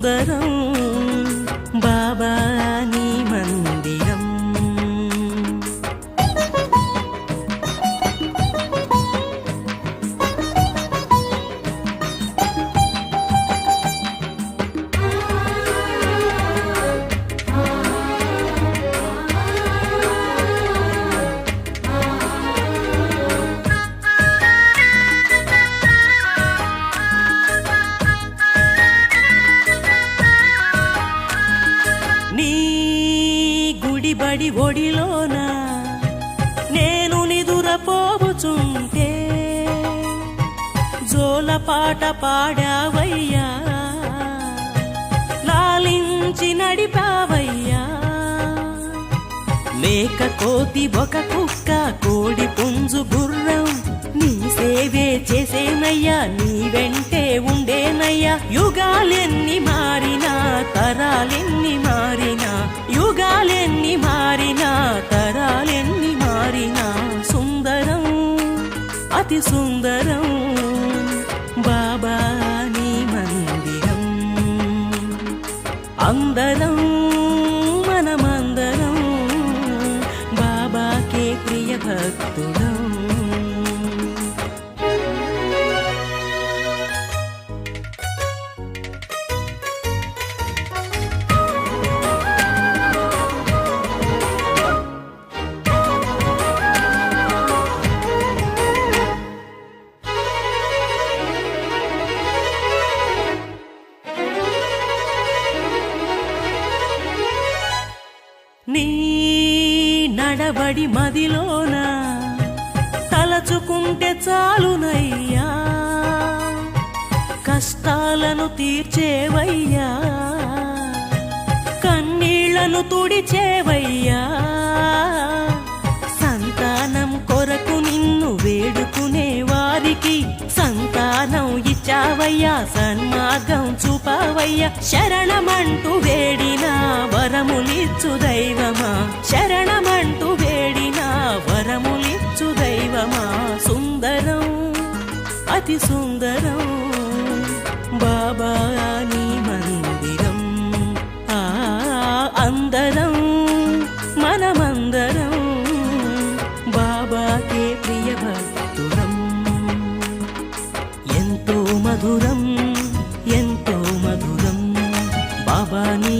సుందరం బాబా నీ మందిరం. బడి ఒడిలోన నేను నిదురపోవుచుంటే జోలపాట పాడావయ్యా, లాలించి నడిపావయ్యా. మేక కోతి ఒక కుక్క కోడి పుంజు గుర్రం నీ సేవే చేసేనయ్యా, నీ వెంటే ఉండేనయ్యా. యుగాలెన్ని మారినా తరాలెన్ని మారినా, యుగాలెన్ని మారినా తరాలెన్ని మారినా, సుందరం అతి సుందరం బాబా నీ మందిరం. అందరం మనమందరం బాబాకే ప్రియ భక్తులం. నీ నడబడి మదిలోన తలచుకుంటే చాలునయ్యా, కష్టాలను తీర్చేవయ్యా, కన్నీళ్లను తుడిచేవయ్యా. సంతానం కొరకు నిన్ను వేడుకునే వారికి సంతానం ఇచ్చావయ్యా, సన్మార్గం చూపావయ్యా. శరణమంటూ వేడినా వరములిచ్చు దైవమా, శరణమంటూ వేడినా వరములిచ్చు దైవమా. సుందరం అతి సుందరం బాబా నీ మందిరం. అందరం మనమందరం బాబాకే ప్రియ భక్తులం. ఎంతో మధురం ఎంతో మధురం బాబా నీ